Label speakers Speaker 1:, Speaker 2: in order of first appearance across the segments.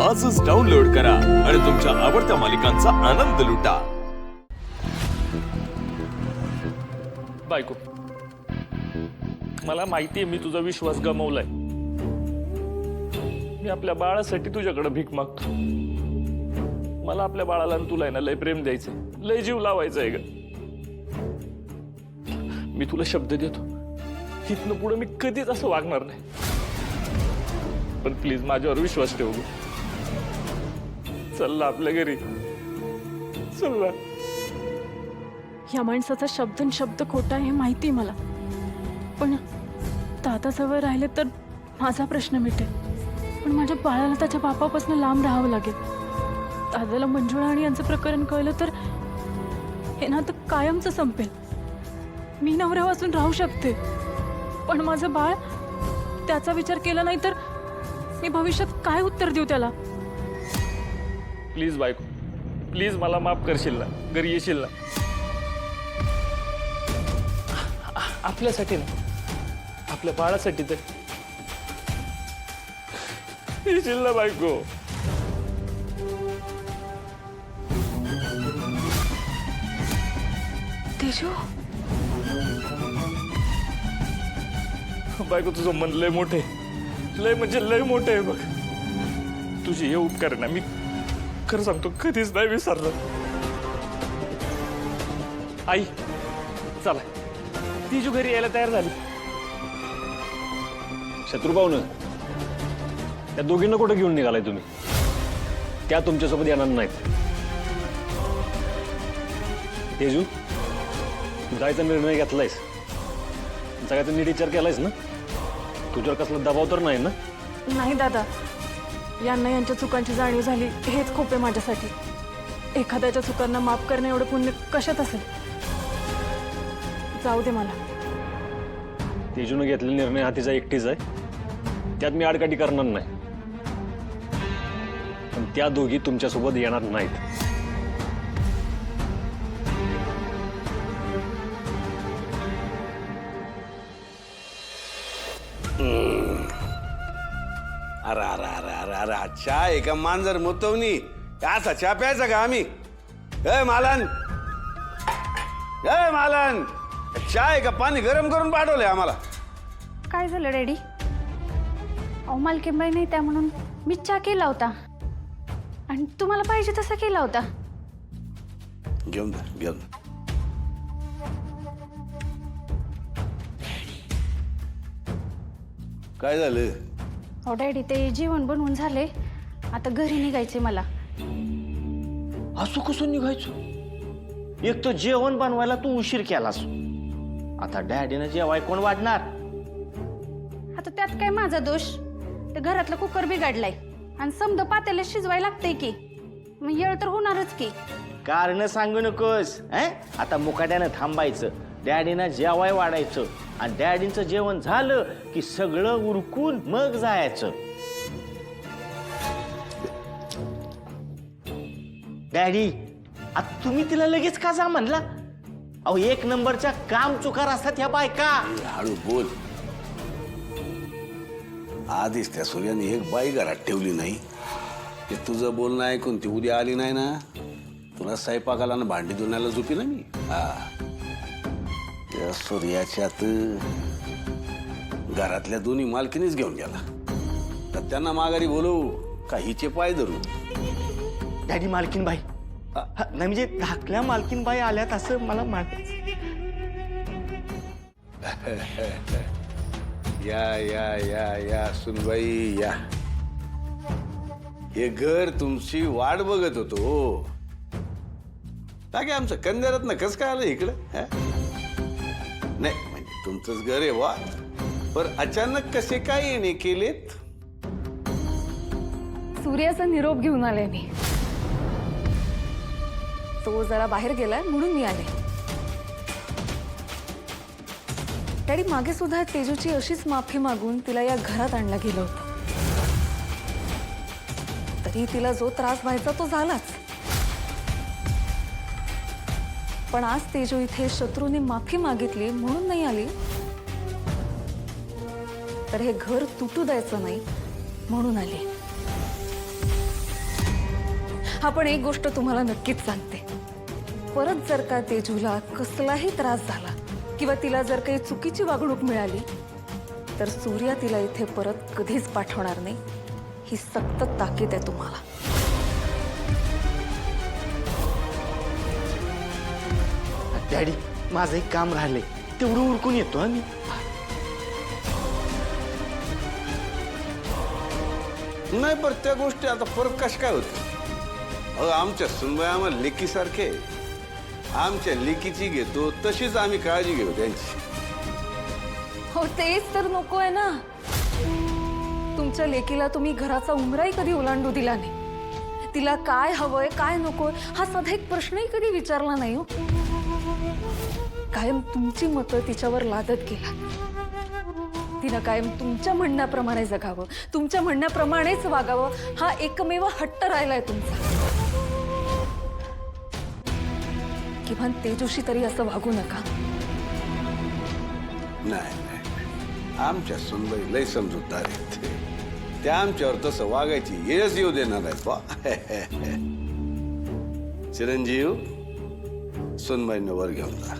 Speaker 1: आजच डाउनलोड करा आणि तुमच्या आवडत्या मालिकांचा आनंद लुटा।
Speaker 2: बायको, मला माहिती आहे मी तुझा विश्वास गमावलाय। मी आपल्या बाळासाठी तुझ्याकडे भीक मागतो। मला आपल्या बाळाला आणि तुला ना लय प्रेम द्यायचंय, लय जीव लावायचा ग। मी तुला शब्द देतो, इथनं पुढे मी कधीच असं वागणार नाही। पण प्लीज माझ्यावर विश्वास ठेव ग। चल ना आपल्या घरी, चल ना।
Speaker 3: या माणसाचा शब्द खोटा आहे हे माहिती मला, पण दादाजवळ राहिले तर माझा प्रश्न मिटेल, पण माझ्या बाळाला त्याच्या बापापासून लांब राहावं लागेल। दादाला मंजुळा आणि यांचं प्रकरण कळलं तर हे नातं कायमचं संपेल। मी नवरा वाचून राहू शकते, पण माझं बाळ, त्याचा विचार केला नाही तर मी भविष्यात काय उत्तर देऊ त्याला?
Speaker 2: प्लीज बायको, प्लीज मला माफ करशील ना, घरी येशील ना? आपल्यासाठी ना, आपल्या बाळासाठी तर येशील ना बायको?
Speaker 3: तेजू,
Speaker 2: बायको तुझं मन लय मोठे, लय म्हणजे लय मोठे आहे बघ। तुझे हे उपकार ना मी खरं सांगतो कधीच नाही विसरलो। आई चला, तिजू घरी यायला तयार झाली।
Speaker 4: शत्रुभाऊन त्या दोघींना कुठे घेऊन निघालाय तुम्ही? त्या तुमच्यासोबत येणार नाहीत। तेजू, जायचा निर्णय घेतलायस, सगळ्याचा नीट विचार केलायस ना? तुझ्यावर कसला दबाव तर नाही ना?
Speaker 3: नाही दादा, यांना यांच्या चुकांची जाणीव झाली हेच खूप आहे माझ्यासाठी। एखाद्याच्या चुकांना माफ करणे एवढं पुण्य कशात असेल? जाऊ दे मला।
Speaker 4: तेजूने घेतलेला निर्णय हा तिचा एकटीच आहे, त्यात मी आडकाठी करणार नाही। पण त्या दोघी तुमच्यासोबत येणार नाहीत।
Speaker 5: अरे अरे अरे अरे अरे चहा आहे का मांजर मुतवणी? असा चहा प्यायचा का आम्ही? ए मालन, ए मालन, चहा आहे का पाणी गरम करून पाठवलंय आम्हाला?
Speaker 6: काय झालं डॅडी? अहो मालकीनबाई नाही त्या म्हणून मी चहा केला होता आणि तुम्हाला पाहिजे तसा केला होता।
Speaker 5: घेऊन जा, घेऊन जा। काय झालं?
Speaker 6: हो डॅडी, ते जेवण बनवून झाले, आता घरी निघायचे मला।
Speaker 7: असं कसं निघायचं? एक तर जेवण बनवायला तू उशीर केलास, आता डॅडीनं जेवाय कोण वाढणार?
Speaker 6: आता त्यात काय माझा दोष? ते घरातला कुकर बिघडलाय आणि समद पातेला शिजवायला लागतंय की, मग येळ तर होणारच की।
Speaker 7: कारण सांगू नकोस। आता मुकाट्यानं थांबायचं, डॅडीनं जेवाय वाढायचं आणि डॅडींचं जेवण झालं की सगळं उरकून मग जायचं। डॅडी, आता तुम्ही तिला लगेच का जा म्हणला? अहो एक नंबरच्या काम चुकार असतात ह्या बायका।
Speaker 5: हळू बोल। आधीच त्या सूर्याने एक बाई घरात ठेवली नाही, ते तुझं बोलणं ऐकून ती उद्या आली नाही ना, तुला स्वयंपाकाला ना भांडी धुण्याला झोपी ना मी। त्या सूर्याच्यात घरातल्या दोन्ही मालकीनीच घेऊन गेला, तर त्यांना माघारी बोलवू का हिचे पाय धरू?
Speaker 7: डॅडी मालकीनबाई नाही म्हणजे धाकल्या मालकीनबाई आल्यात असं मला म्हणायचं।
Speaker 5: या या या या सुनबाई या, हे घर तुमची वाट बघत होतो। टाके आमचं कंदेरात कस काय आलं इकडं? नाही म्हणजे तुमचंच घर आहे वा, पर अचानक कसे काय येणे केलेत?
Speaker 8: सूर्याचा निरोप घेऊन आले मी, तो जरा बाहेर गेलाय म्हणून मी आले। डॅडी, मागे सुद्धा तेजूची अशीच माफी मागून तिला या घरात आणलं गेलं होतं, तरी तिला जो त्रास व्हायचा तो झालाच। पण आज तेजू इथे शत्रूने माफी मागितली म्हणून नाही आली, तर हे घर तुटू द्यायचं नाही म्हणून आले। आपण एक गोष्ट तुम्हाला नक्कीच सांगते, परत जर का तेजूला कसलाही त्रास झाला किंवा तिला जर काही चुकीची वागणूक मिळाली तर सूर्या तिला इथे परत कधीच पाठवणार नाही, ही सक्त ताकीद आहे तुम्हाला.
Speaker 7: डॅडी माझं एक काम राहिलंय, तेवढं उरकून येतो आम्ही.
Speaker 5: नाही पर त्या गोष्टी आता परत कशा काय होते? अहो आमच्या सुनबाई आम्हाला लेकीसारखे, आमच्या लेकीची घेतो तशीच आम्ही काळजी घेऊ त्यांची.
Speaker 8: हो तेच तर नको आहे ना. तुमच्या लेकीला तुम्ही घराचा उंबराही कधी ओलांडू दिला नाही. तिला काय हवंय काय नकोय हा साधा एक प्रश्नही कधी विचारला नाही हो. कायम तुमची मतं तिच्यावर लादत गेला. तिनं कायम तुमच्या म्हणण्याप्रमाणे जगावं, तुमच्या म्हणण्याप्रमाणेच वागावं, हा एकमेव हट्ट राहिलाय तुमचा. किमान तेजूशी तरी असं वागू नका.
Speaker 5: नाही आमच्या सुनबाई लय समजूतदार आहेत. त्या आमच्यावर तसं वागायची येळच येऊ देणार आहेत बा. चिरंजीव सुनबाईंना वर घेऊन जा.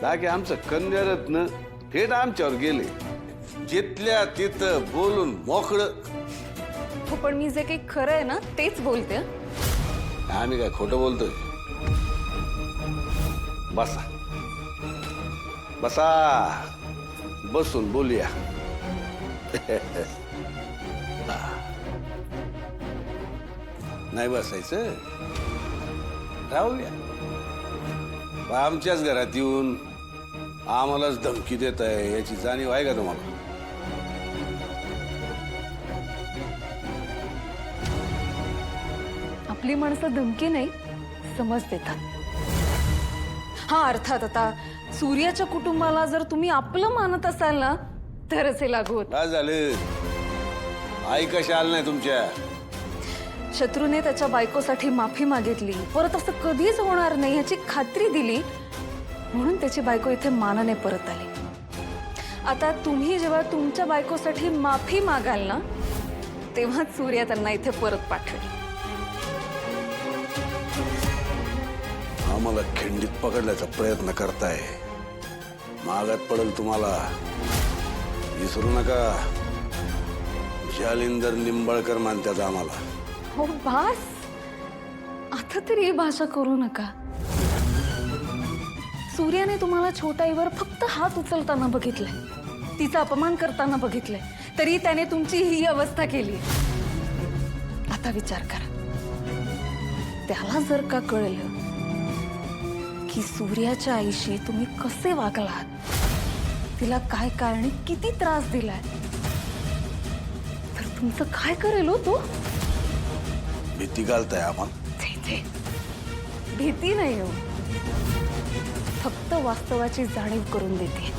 Speaker 5: बाकी आमचं कन्यारत्न थेट आमच्यावर गेले, जिथल्या तिथं बोलून मोकळं.
Speaker 8: हो पण मी जे काही खरं आहे ना तेच बोलते.
Speaker 5: आम्ही काय खोटं बोलतोय? बसा बसा, बसून बोलूया. नाही बसायचं, राहूया. आमच्याच घरात येऊन आम्हालाच धमकी देत आहे याची जाणीव आहे का तुम्हाला?
Speaker 8: आपली माणसं धमकी नाही समज देतात. हा अर्थात आता सूर्याच्या कुटुंबाला जर तुम्ही आपलं मानत असाल ना तरच हे लागू होत.
Speaker 5: काय झालं? आई कशा आलं नाही तुमच्या?
Speaker 8: शत्रूने त्याच्या बायकोसाठी माफी मागितली, परत असं कधीच होणार नाही ह्याची खात्री दिली, म्हणून त्याची बायको इथे मानाने परत आली. आता तुम्ही जेव्हा तुमच्या बायकोसाठी माफी मागाल ना तेव्हाच सूर्या त्यांना इथे परत पाठवेल.
Speaker 5: आम्हाला खिंडीत पकडण्याचा प्रयत्न करताय, मागात पडेल तुम्हाला. विसरू नका, जालिंदर निंबाळकर मानतात आम्हाला.
Speaker 8: हो बास, आता तरी ही भाषा करू नका. सूर्याने तुम्हाला छोटाईवर फक्त हात उचलताना बघितलंय, तिचा अपमान करताना बघितलंय, तरी त्याने तुमची ही अवस्था केली. आता विचार करा, त्याला जर का कळलं की सूर्याच्या आईशी तुम्ही कसे वागलात, तिला काय कारणी किती त्रास दिलाय, तर तुमचं काय करेल हो तो?
Speaker 5: भीती घालताय आम्हाला.
Speaker 8: भीती नाही हो, फक्त वास्तवाची जाणीव करून देते.